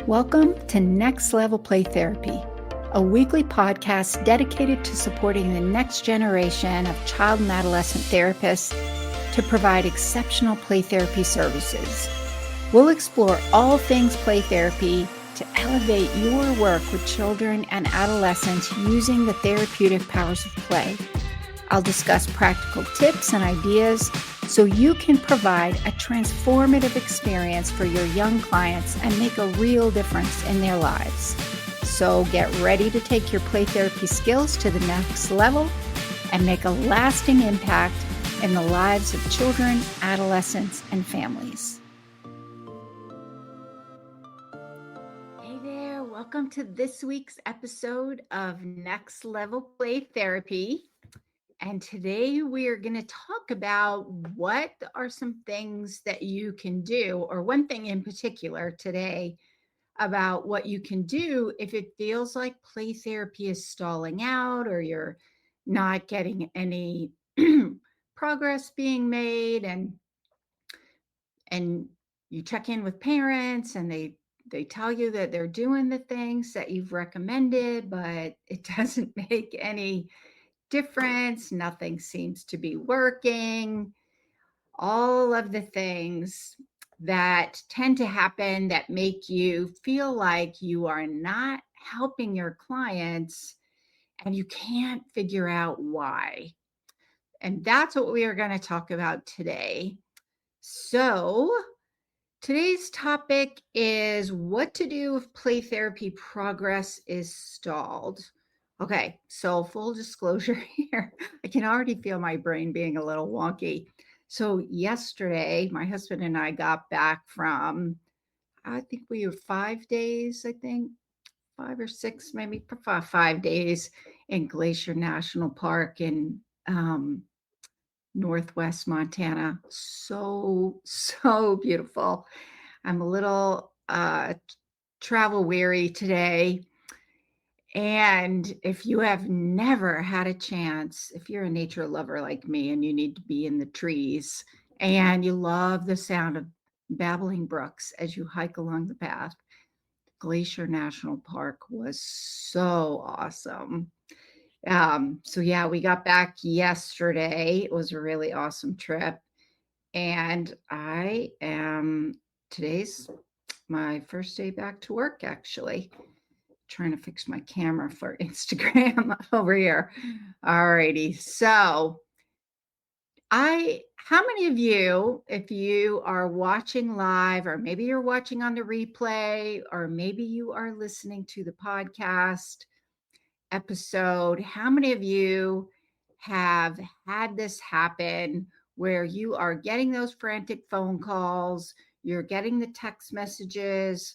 Welcome to Next Level Play Therapy, a weekly podcast dedicated to supporting the next generation of child and adolescent therapists to provide exceptional play therapy services. We'll explore all things play therapy to elevate your work with children and adolescents using the therapeutic powers of play. I'll discuss practical tips and ideas so you can provide a transformative experience for your young clients and make a real difference in their lives. So get ready to take your play therapy skills to the next level and make a lasting impact in the lives of children, adolescents, and families. Hey there, welcome to this week's episode of Next Level Play Therapy. And today we are going to talk about what are some things that you can do, or one thing in particular today about what you can do if it feels like play therapy is stalling out or you're not getting any progress being made, and you check in with parents and they tell you that they're doing the things that you've recommended, but it doesn't make any difference. Nothing seems to be working. All of the things that tend to happen that make you feel like you are not helping your clients and you can't figure out why. And that's what we are going to talk about today. So, today's topic is what to do if play therapy progress is stalled. Okay, so full disclosure here, I can already feel my brain being a little wonky. So yesterday, my husband and I got back from, I think we were 5 days, 5 or 6, maybe 5 days in Glacier National Park in Northwest Montana. So beautiful. I'm a little travel weary today. And if you have never had a chance, if you're a nature lover like me and you need to be in the trees and you love the sound of babbling brooks as you hike along the path, Glacier National Park was so awesome. So yeah, we got back yesterday. It was a really awesome trip. And today's my first day back to work, actually. Trying to fix my camera for Instagram over here. All righty. So how many of you, if you are watching live, or maybe you're watching on the replay, or maybe you are listening to the podcast episode, how many of you have had this happen where you are getting those frantic phone calls, you're getting the text messages,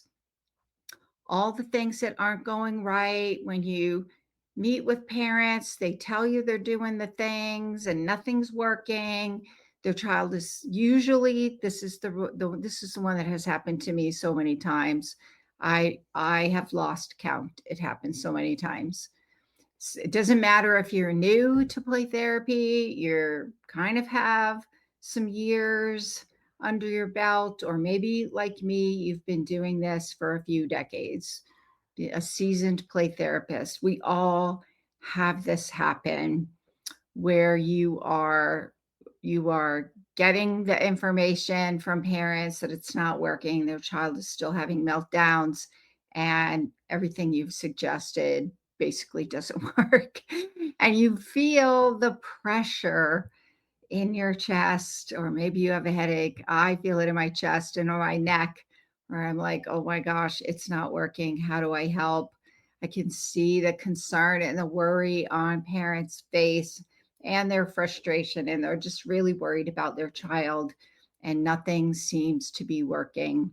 all the things that aren't going right when you meet with parents, they tell you they're doing the things and nothing's working. Their child is usually, this is the one that has happened to me so many times. I have lost count. It happens so many times. It doesn't matter if you're new to play therapy, you're kind of have some years under your belt, or maybe like me, you've been doing this for a few decades, a seasoned play therapist. We all have this happen where you are getting the information from parents that it's not working, their child is still having meltdowns, and everything you've suggested basically doesn't work. And you feel the pressure in your chest, or maybe you have a headache. I feel it in my chest and on my neck, where I'm like, oh my gosh, it's not working. How do I help? I can see the concern and the worry on parents' face and their frustration, and they're just really worried about their child, and nothing seems to be working.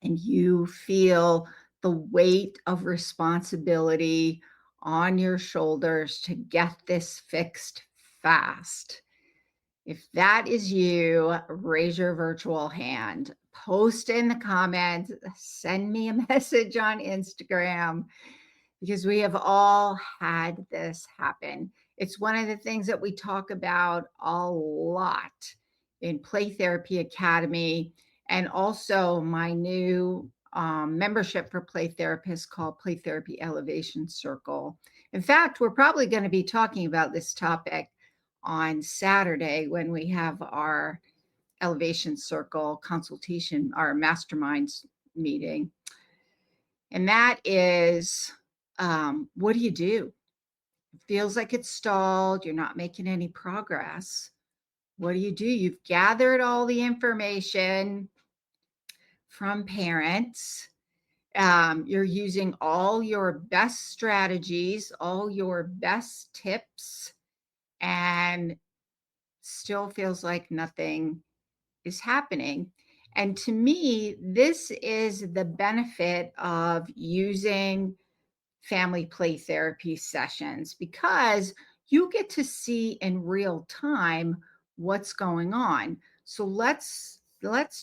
And you feel the weight of responsibility on your shoulders to get this fixed fast. If that is you, raise your virtual hand, post in the comments, send me a message on Instagram, because we have all had this happen. It's one of the things that we talk about a lot in Play Therapy Academy, and also my new membership for play therapists called Play Therapy Elevation Circle. In fact, we're probably going to be talking about this topic on Saturday when we have our Elevation Circle consultation, our masterminds meeting. And that is, what do you do? It feels like it's stalled. You're not making any progress. What do? You've gathered all the information from parents. You're using all your best strategies, all your best tips, and still feels like nothing is happening. And to me, this is the benefit of using family play therapy sessions, because you get to see in real time what's going on. So let's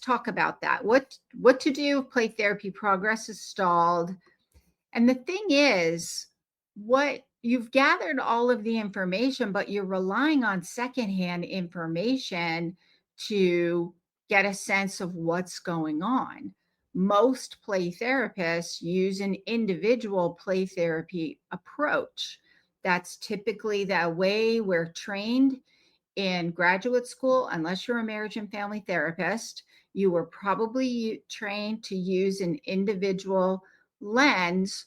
talk about that. What to do if play therapy progress is stalled. And the thing is, what you've gathered all of the information, but you're relying on secondhand information to get a sense of what's going on. Most play therapists use an individual play therapy approach. That's typically the way we're trained in graduate school. Unless you're a marriage and family therapist, you were probably trained to use an individual lens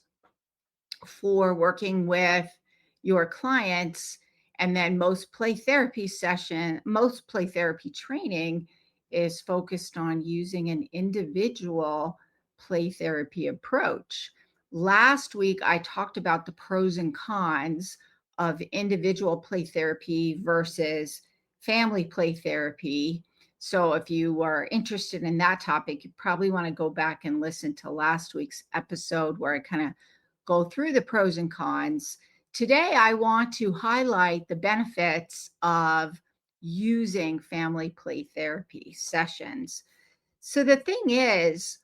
for working with your clients. And then most play therapy training is focused on using an individual play therapy approach. Last week, I talked about the pros and cons of individual play therapy versus family play therapy. So if you are interested in that topic, you probably want to go back and listen to last week's episode where I kind of go through the pros and cons. Today, I want to highlight the benefits of using family play therapy sessions. So the thing is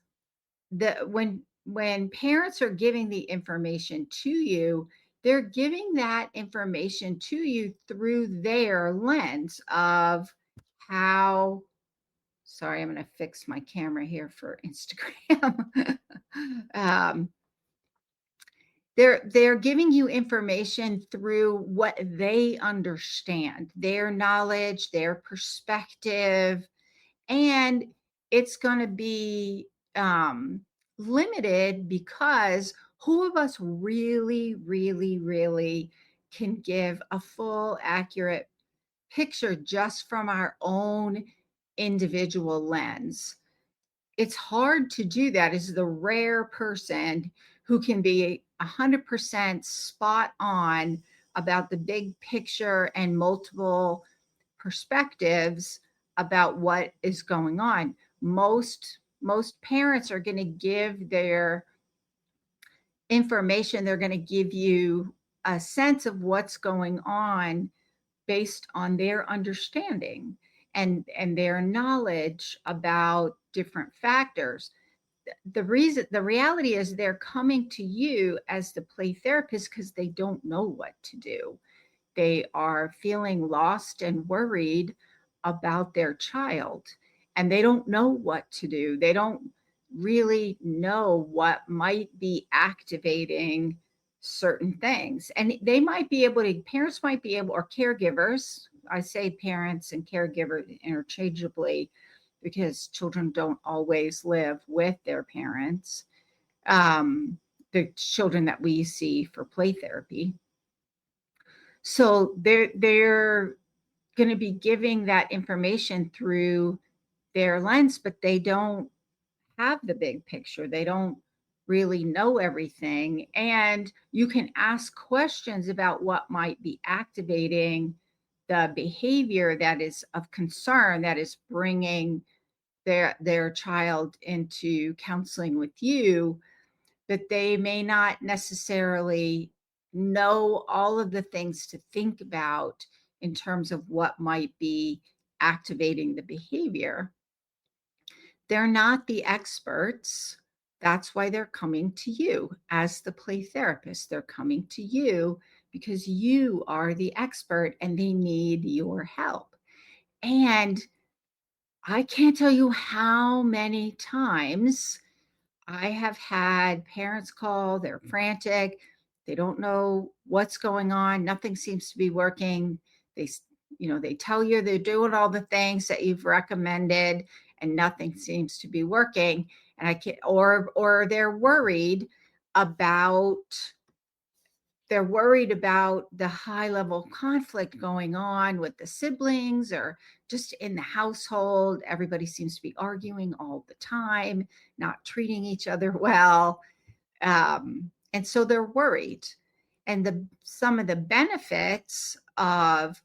that when parents are giving the information to you, they're giving that information to you through their lens of how. Sorry, I'm going to fix my camera here for Instagram. They're giving you information through what they understand, their knowledge, their perspective, and it's going to be limited, because who of us really, really, really can give a full, accurate picture just from our own individual lens? It's hard to do that. Is the rare person who can be 100% spot on about the big picture and multiple perspectives about what is going on. Most parents are going to give their information. They're going to give you a sense of what's going on based on their understanding and their knowledge about different factors. The reality is they're coming to you as the play therapist because they don't know what to do. They are feeling lost and worried about their child, and they don't know what to do. They don't really know what might be activating certain things. And they might be able to, parents might be able, or caregivers, I say parents and caregivers interchangeably because children don't always live with their parents, the children that we see for play therapy. So they're going to be giving that information through their lens, but they don't have the big picture. They don't really know everything. And you can ask questions about what might be activating the behavior that is of concern, that is bringing their child into counseling with you, that they may not necessarily know all of the things to think about in terms of what might be activating the behavior. They're not the experts. That's why they're coming to you as the play therapist. They're coming to you because you are the expert and they need your help. And I can't tell you how many times I have had parents call, they're frantic, they don't know what's going on, nothing seems to be working. They, they tell you they're doing all the things that you've recommended and nothing seems to be working. And I can't, or about they're worried about the high level conflict going on with the siblings or just in the household. Everybody seems to be arguing all the time, not treating each other well. And so they're worried. And some of the benefits of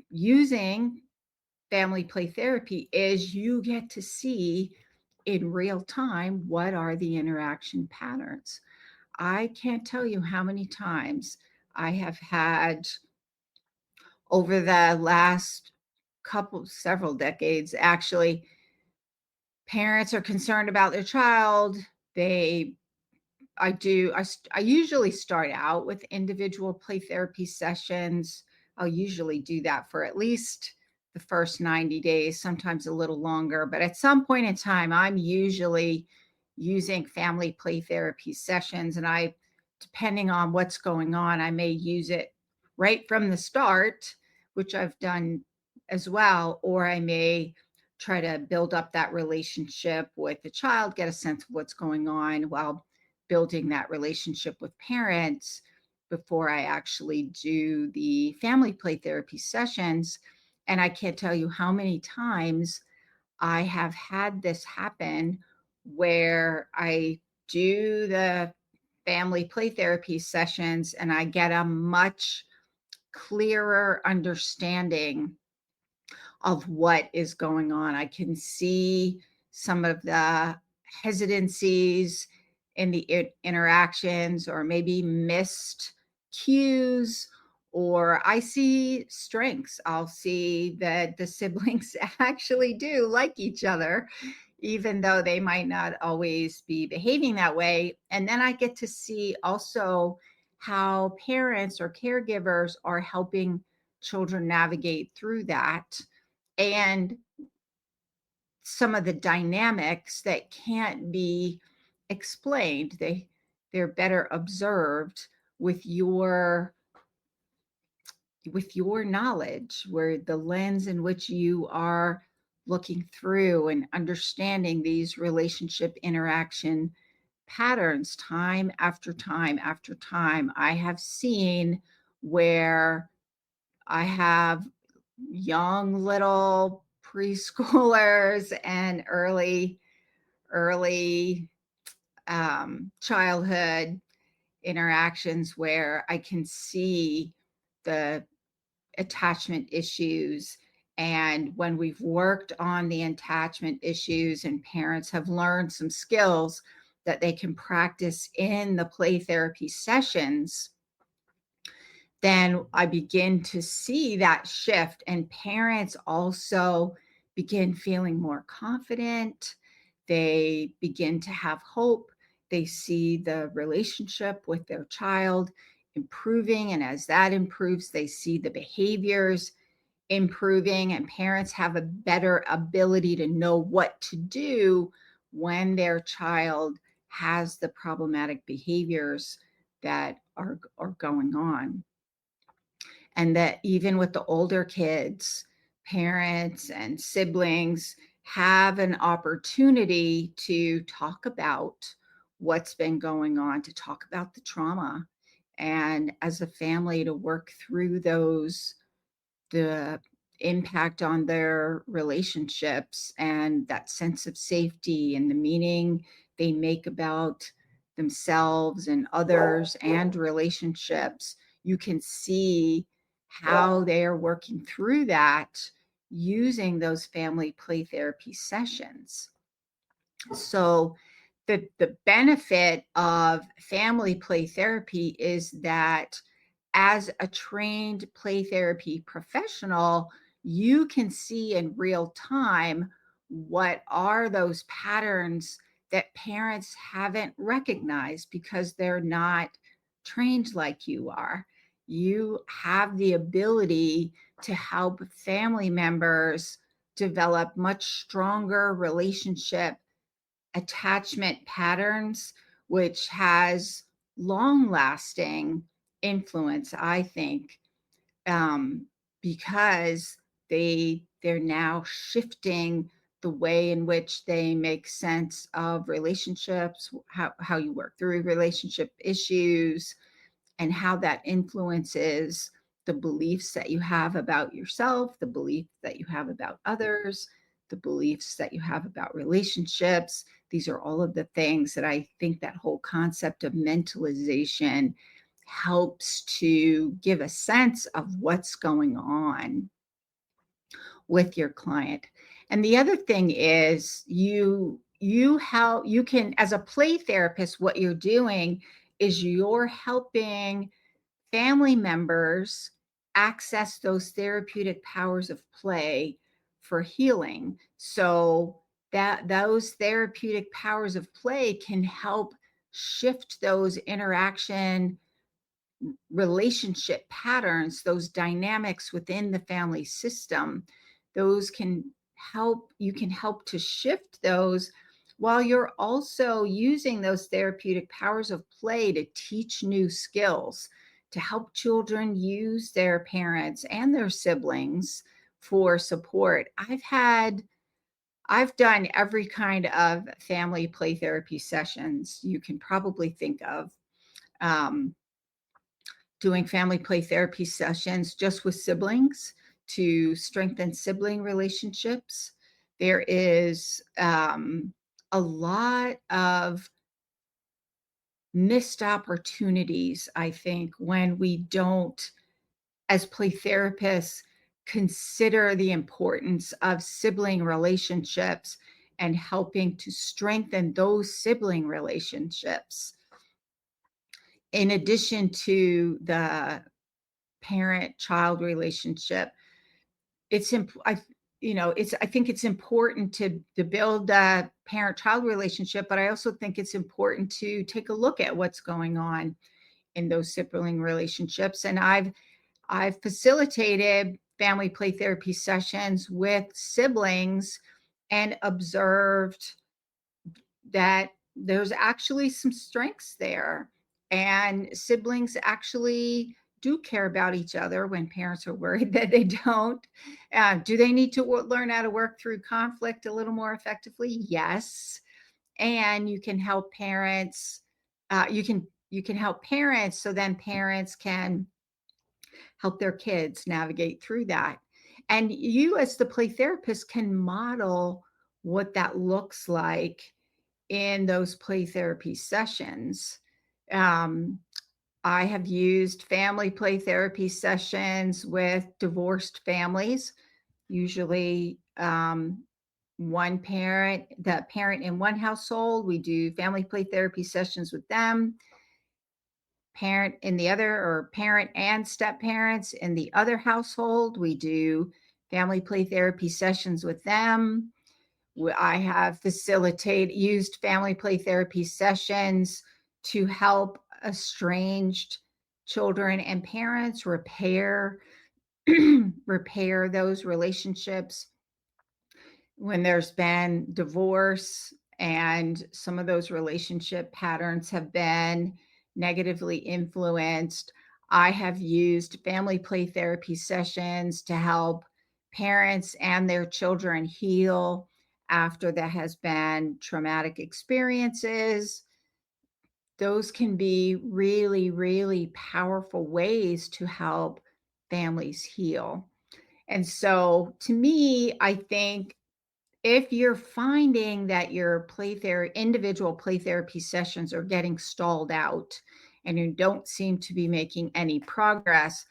using family play therapy is you get to see in real time what are the interaction patterns. I can't tell you how many times I have had over the last several decades, actually, parents are concerned about their child. They I usually start out with individual play therapy sessions. I'll usually do that for at least the first 90 days, sometimes a little longer. But at some point in time, I'm usually using family play therapy sessions. And depending on what's going on, I may use it right from the start, which I've done as well, or I may try to build up that relationship with the child, get a sense of what's going on while building that relationship with parents before I actually do the family play therapy sessions. And I can't tell you how many times I have had this happen where I do the family play therapy sessions and I get a much clearer understanding of what is going on. I can see some of the hesitancies in the interactions, or maybe missed cues, or I see strengths. I'll see that the siblings actually do like each other, even though they might not always be behaving that way. And then I get to see also how parents or caregivers are helping children navigate through that, and some of the dynamics that can't be explained. They're better observed with your knowledge, where the lens in which you are looking through and understanding these relationship interaction patterns time after time after time. I have seen where I have young little preschoolers and early childhood interactions where I can see the attachment issues. And when we've worked on the attachment issues and parents have learned some skills that they can practice in the play therapy sessions, then I begin to see that shift. And parents also begin feeling more confident. They begin to have hope. They see the relationship with their child improving. And as that improves, they see the behaviors improving. And parents have a better ability to know what to do when their child has the problematic behaviors that are going on. And that even with the older kids, parents and siblings have an opportunity to talk about what's been going on, to talk about the trauma, and as a family to work through the impact on their relationships and that sense of safety and the meaning they make about themselves and others and relationships. You can see how they are working through that using those family play therapy sessions. So the benefit of family play therapy is that as a trained play therapy professional, you can see in real time what are those patterns that parents haven't recognized because they're not trained like you are. You have the ability to help family members develop much stronger relationship attachment patterns, which has long-lasting influence, I think, um, because they're now shifting the way in which they make sense of relationships, how you work through relationship issues, and how that influences the beliefs that you have about yourself, the beliefs that you have about others, the beliefs that you have about relationships. These are all of the things that I think that whole concept of mentalization helps to give a sense of what's going on with your client. And the other thing is you can, as a play therapist, what you're doing is you're helping family members access those therapeutic powers of play for healing. So that those therapeutic powers of play can help shift those interaction relationship patterns, those dynamics within the family system. Those can you can help to shift those while you're also using those therapeutic powers of play to teach new skills, to help children use their parents and their siblings for support. I've done every kind of family play therapy sessions you can probably think of. Um, Doing family play therapy sessions just with siblings to strengthen sibling relationships. There is a lot of missed opportunities, I think, when we don't, as play therapists, consider the importance of sibling relationships and helping to strengthen those sibling relationships. In addition to the parent-child relationship, it's I think it's important to build a parent-child relationship, but I also think it's important to take a look at what's going on in those sibling relationships. And I've facilitated family play therapy sessions with siblings and observed that there's actually some strengths there. And siblings actually do care about each other when parents are worried that they don't. Do they need to learn how to work through conflict a little more effectively? Yes. And you can help parents. You can help parents, so then parents can help their kids navigate through that. And you, as the play therapist, can model what that looks like in those play therapy sessions. Um, I have used family play therapy sessions with divorced families, usually the parent in one household. We do family play therapy sessions with them, parent in the other, or parent and step parents in the other household. We do family play therapy sessions with them. I have used family play therapy sessions to help estranged children and parents repair those relationships when there's been divorce and some of those relationship patterns have been negatively influenced. I have used family play therapy sessions to help parents and their children heal after there has been traumatic experiences. Those can be really, really powerful ways to help families heal. And so to me, I think if you're finding that your individual play therapy sessions are getting stalled out and you don't seem to be making any progress,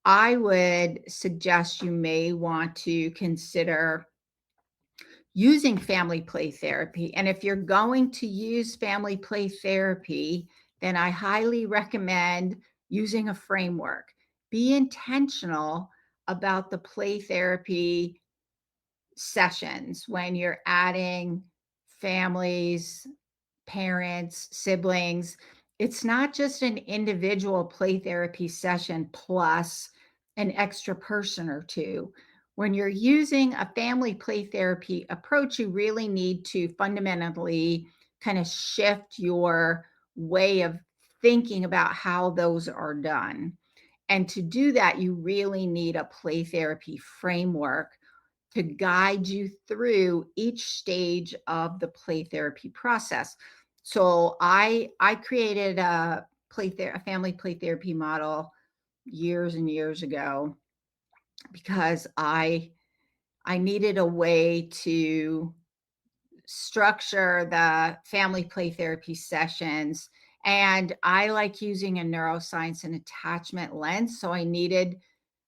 I would suggest you may want to consider using family play therapy. And if you're going to use family play therapy, then I highly recommend using a framework. Be intentional about the play therapy sessions when you're adding families, parents, siblings. It's not just an individual play therapy session plus an extra person or two. when you're using a family play therapy approach, you really need to fundamentally kind of shift your way of thinking about how those are done. And to do that, you really need a play therapy framework to guide you through each stage of the play therapy process. So I created a family play therapy model years and years ago because I needed a way to structure the family play therapy sessions. And I like using a neuroscience and attachment lens. So I needed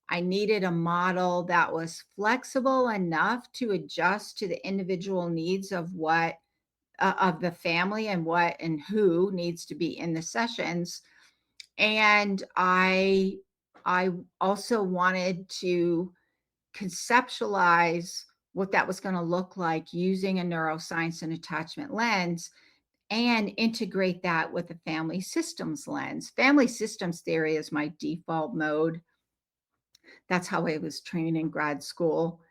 a model that was flexible enough to adjust to the individual needs of what of the family and what and who needs to be in the sessions. And I also wanted to conceptualize what that was going to look like using a neuroscience and attachment lens and integrate that with a family systems lens. Family systems theory is my default mode. That's how I was trained in grad school.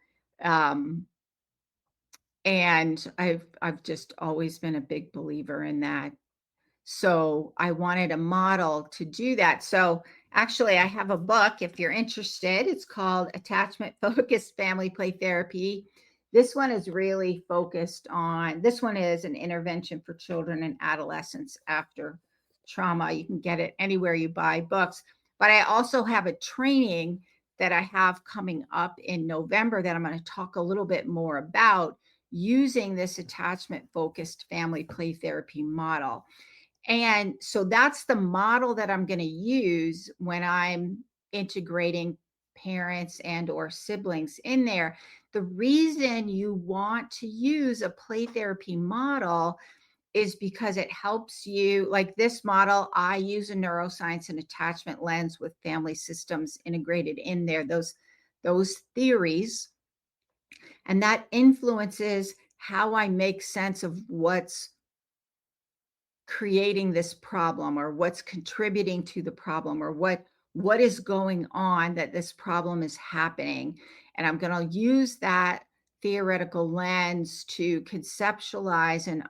Um, and I've just always been a big believer in that. So I wanted a model to do that. So actually, I have a book if you're interested. It's called Attachment Focused Family Play Therapy. This one is really focused on, this one is an intervention for children and adolescents after trauma. You can get it anywhere you buy books. But I also have a training that I have coming up in November that I'm going to talk a little bit more about using this attachment focused family play therapy model. And so that's the model that I'm going to use when I'm integrating parents and or siblings in there. The reason you want to use a play therapy model is because it helps you, like this model, I use a neuroscience and attachment lens with family systems integrated in there, those theories, and that influences how I make sense of what's creating this problem or what's contributing to the problem or what is going on that this problem is happening. And I'm going to use that theoretical lens to conceptualize and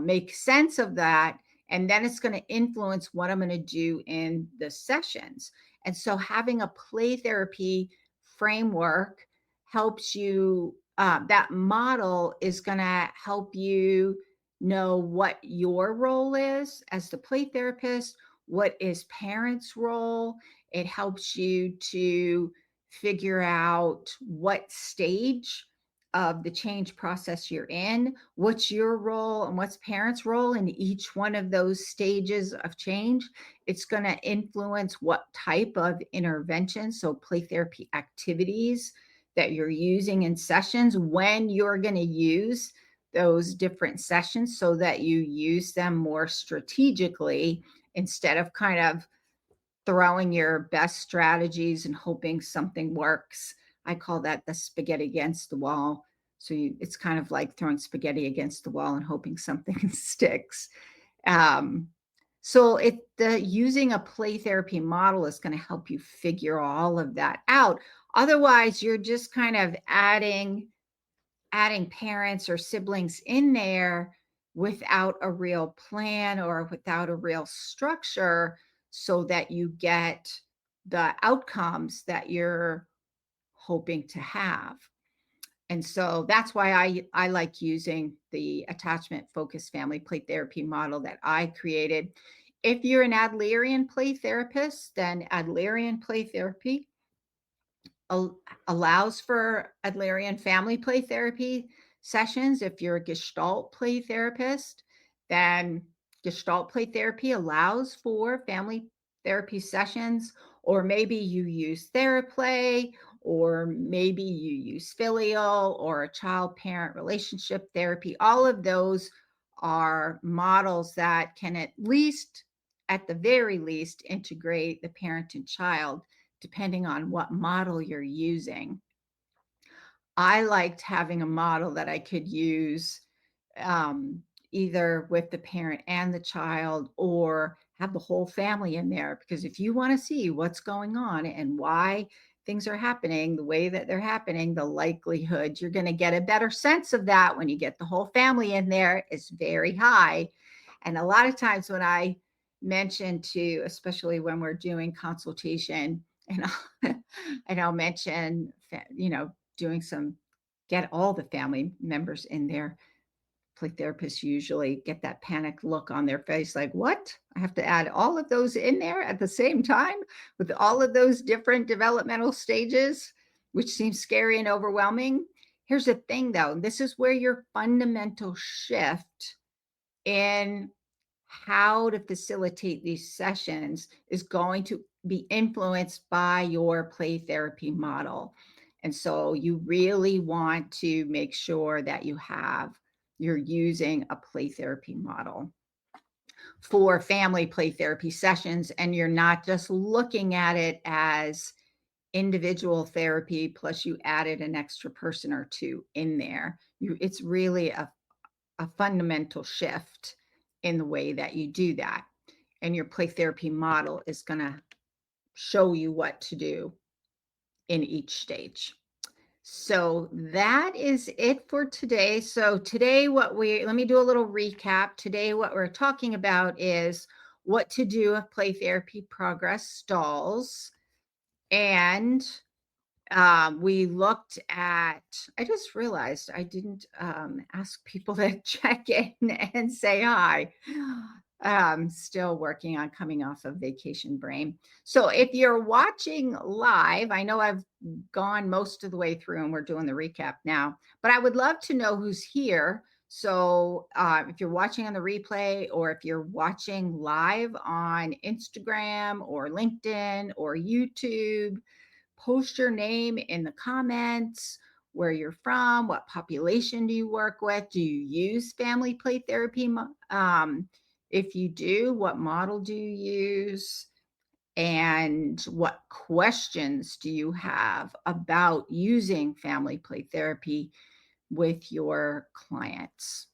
make sense of that. And then it's going to influence what I'm going to do in the sessions. And so having a play therapy framework helps you, that model is going to help you know what your role is as the play therapist, what is parents' role. It helps you to figure out what stage of the change process you're in, what's your role and what's parents' role in each one of those stages of change. It's going to influence what type of intervention, so play therapy activities that you're using in sessions, when you're going to use those different sessions so that you use them more strategically instead of kind of throwing your best strategies and hoping something works. I call that the spaghetti against the wall. So it's kind of like throwing spaghetti against the wall and hoping something sticks. Um, so using a play therapy model is going to help you figure all of that out. Otherwise, you're just kind of adding parents or siblings in there without a real plan or without a real structure so that you get the outcomes that you're hoping to have. And so that's why I like using the attachment focused family play therapy model that I created. If you're an Adlerian play therapist, then Adlerian play therapy allows for Adlerian family play therapy sessions. If you're a Gestalt play therapist, then Gestalt play therapy allows for family therapy sessions, or maybe you use TheraPlay, or maybe you use filial or a child parent relationship therapy. All of those are models that can at the very least, integrate the parent and child depending on what model you're using. I liked having a model that I could use either with the parent and the child or have the whole family in there, because if you want to see what's going on and why things are happening the way that they're happening, the likelihood you're going to get a better sense of that when you get the whole family in there is very high. And a lot of times when I mention to, especially when we're doing consultation, and I'll mention, doing some, get all the family members in there. Play therapists usually get that panicked look on their face, like, what? I have to add all of those in there at the same time with all of those different developmental stages, which seems scary and overwhelming. Here's the thing, though. This is where your fundamental shift in how to facilitate these sessions is going to be influenced by your play therapy model. And so you really want to make sure that you're using a play therapy model for family play therapy sessions, and you're not just looking at it as individual therapy plus you added an extra person or two in there. It's really a fundamental shift in the way that you do that. And your play therapy model is going to show you what to do in each stage. So that is it for today. So today, let me do a little recap. Today, what we're talking about is what to do if play therapy progress stalls. And we looked at, I just realized I didn't ask people to check in and say hi. Still working on coming off of vacation brain. So if you're watching live, I know I've gone most of the way through and we're doing the recap now, but I would love to know who's here. So if you're watching on the replay, or if you're watching live on Instagram or LinkedIn or YouTube, post your name in the comments, where you're from, what population do you work with, do you use family play therapy? If you do, what model do you use? And what questions do you have about using family play therapy with your clients?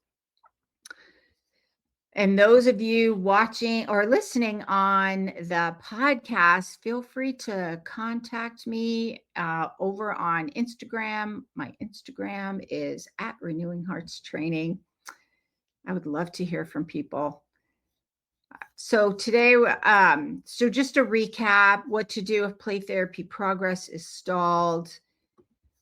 And those of you watching or listening on the podcast, feel free to contact me over on Instagram. My Instagram is at Renewing Hearts Training. I would love to hear from people. So today, so just to recap, what to do if play therapy progress is stalled.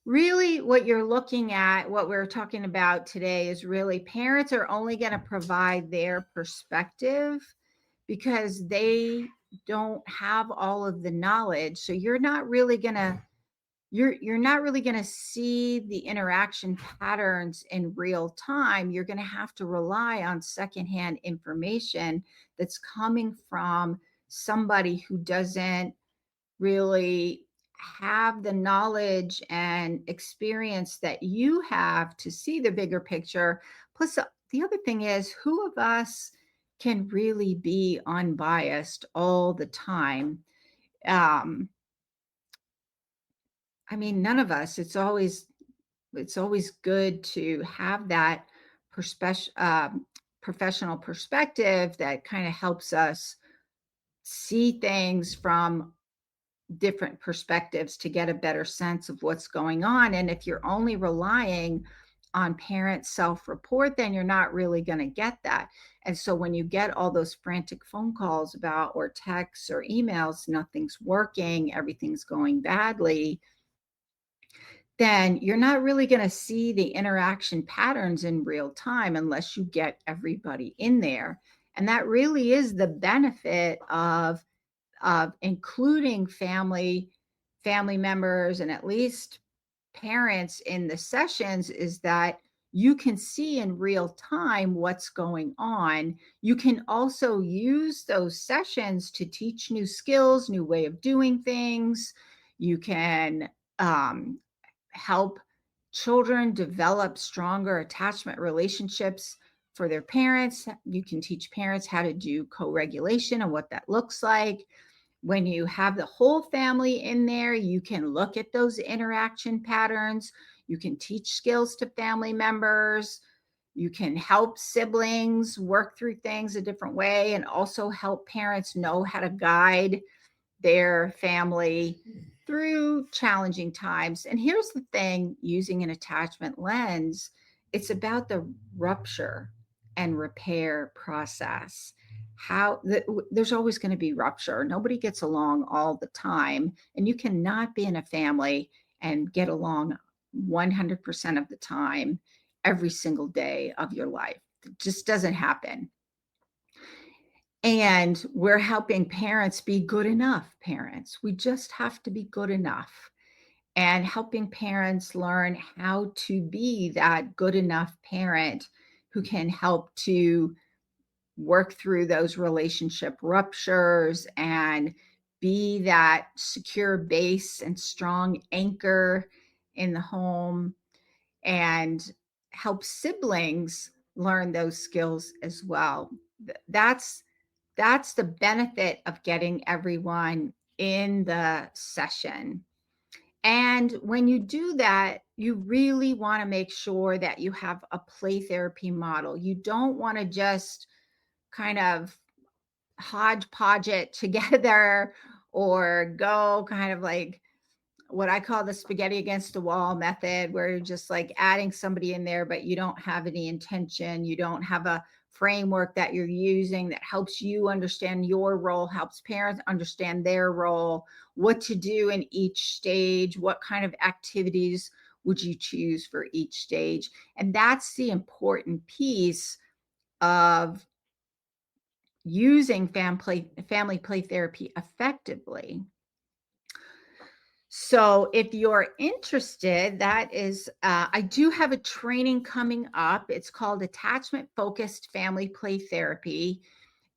Really, what you're looking at, what we're talking about today, is really parents are only going to provide their perspective because they don't have all of the knowledge. So you're not really going to see the interaction patterns in real time. You're going to have to rely on secondhand information that's coming from somebody who doesn't really have the knowledge and experience that you have to see the bigger picture. Plus, the other thing is, who of us can really be unbiased all the time? I mean, none of us. It's always good to have that professional perspective that kind of helps us see things from different perspectives to get a better sense of what's going on. And if you're only relying on parent self-report, then you're not really going to get that. And so when you get all those frantic phone calls about, or texts or emails, nothing's working, everything's going badly, then you're not really going to see the interaction patterns in real time unless you get everybody in there. And that really is the benefit of including family members and at least parents in the sessions, is that you can see in real time what's going on. You can also use those sessions to teach new skills, new way of doing things. You can help children develop stronger attachment relationships for their parents. You can teach parents how to do co-regulation and what that looks like. When you have the whole family in there, you can look at those interaction patterns. You can teach skills to family members. You can help siblings work through things a different way, and also help parents know how to guide their family through challenging times. And here's the thing, using an attachment lens, it's about the rupture and repair process. There's always going to be rupture. Nobody gets along all the time, and you cannot be in a family and get along 100% of the time every single day of your life. It just doesn't happen. And we're helping parents be good enough parents. We just have to be good enough, and helping parents learn how to be that good enough parent who can help to work through those relationship ruptures and be that secure base and strong anchor in the home, and help siblings learn those skills as well. That's the benefit of getting everyone in the session. And when you do that, you really want to make sure that you have a play therapy model. You don't want to just kind of hodgepodge it together, or go kind of like what I call the spaghetti against the wall method, where you're just like adding somebody in there, but you don't have any intention. You don't have a framework that you're using that helps you understand your role, helps parents understand their role, what to do in each stage, what kind of activities would you choose for each stage. And that's the important piece of using family play therapy effectively. So if you're interested, that is, I do have a training coming up. It's called Attachment Focused Family Play Therapy.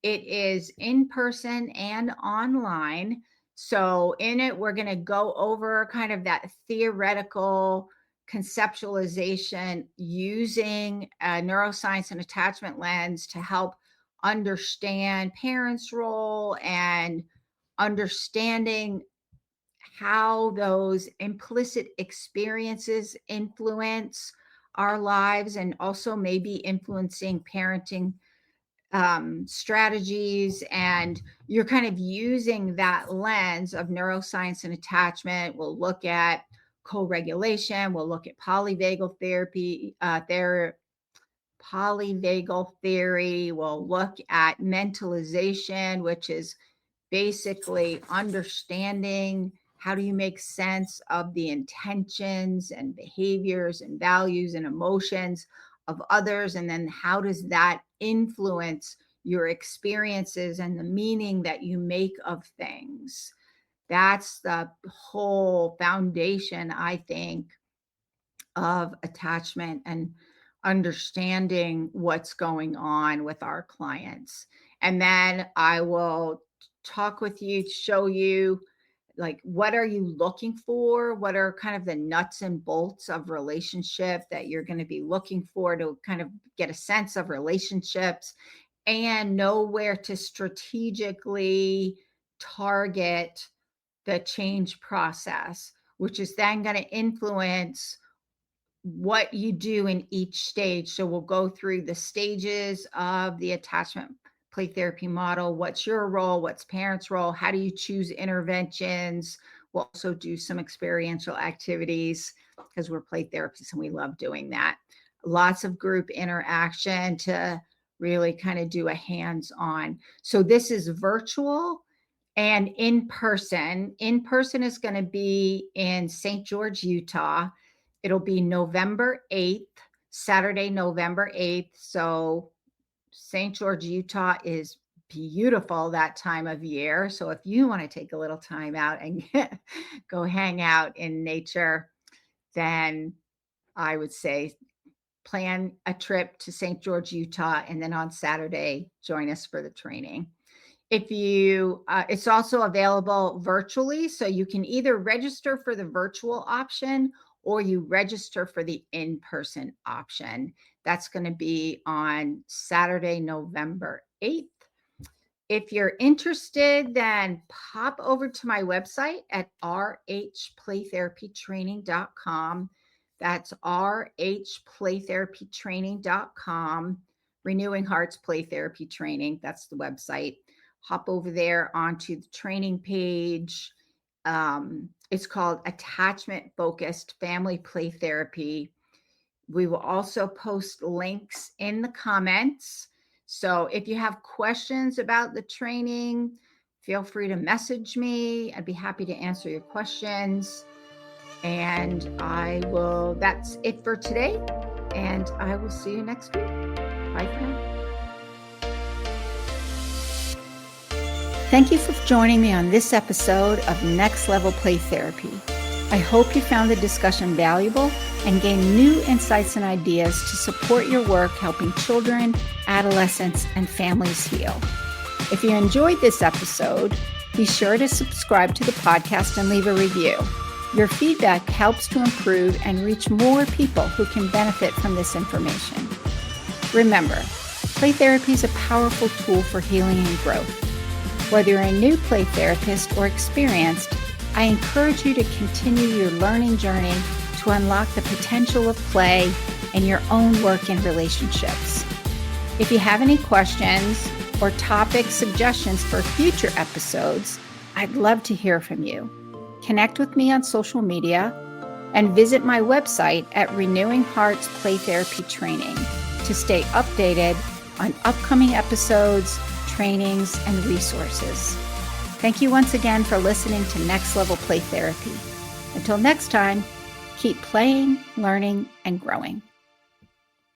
It is in person and online. So in it, we're going to go over kind of that theoretical conceptualization using a neuroscience and attachment lens to help understand parents' role and understanding how those implicit experiences influence our lives, and also maybe influencing parenting strategies. And you're kind of using that lens of neuroscience and attachment. We'll look at co-regulation. We'll look at polyvagal therapy, polyvagal theory. We'll look at mentalization, which is basically understanding how do you make sense of the intentions and behaviors and values and emotions of others, and then how does that influence your experiences and the meaning that you make of things. That's the whole foundation, I think, of attachment and understanding what's going on with our clients. And then I will talk with you, show you like what are you looking for, what are kind of the nuts and bolts of relationship that you're going to be looking for to kind of get a sense of relationships, and know where to strategically target the change process, which is then going to influence what you do in each stage. So we'll go through the stages of the attachment play therapy model. What's your role? What's parents' role? How do you choose interventions? We'll also do some experiential activities because we're play therapists and we love doing that. Lots of group interaction to really kind of do a hands-on. So this is virtual and in person. In person is going to be in St. George, Utah. It'll be November 8th, Saturday, November 8th. So St. George, Utah is beautiful that time of year. So if you want to take a little time out and go hang out in nature, then I would say plan a trip to St. George, Utah, and then on Saturday, join us for the training. If you, it's also available virtually. So you can either register for the virtual option or you register for the in-person option. That's going to be on Saturday, November 8th. If you're interested, then pop over to my website at rhplaytherapytraining.com. That's rhplaytherapytraining.com. Renewing Hearts Play Therapy Training. That's the website. Hop over there onto the training page. It's called Attachment Focused Family Play Therapy. We will also post links in the comments. So if you have questions about the training, feel free to message me. I'd be happy to answer your questions. And that's it for today. And I will see you next week. Bye for now. Thank you for joining me on this episode of Next Level Play Therapy. I hope you found the discussion valuable and gained new insights and ideas to support your work helping children, adolescents, and families heal. If you enjoyed this episode, be sure to subscribe to the podcast and leave a review. Your feedback helps to improve and reach more people who can benefit from this information. Remember, play therapy is a powerful tool for healing and growth. Whether you're a new play therapist or experienced, I encourage you to continue your learning journey to unlock the potential of play in your own work and relationships. If you have any questions or topic suggestions for future episodes, I'd love to hear from you. Connect with me on social media and visit my website at Renewing Hearts Play Therapy Training to stay updated on upcoming episodes, trainings, and resources. Thank you once again for listening to Next Level Play Therapy. Until next time, keep playing, learning, and growing.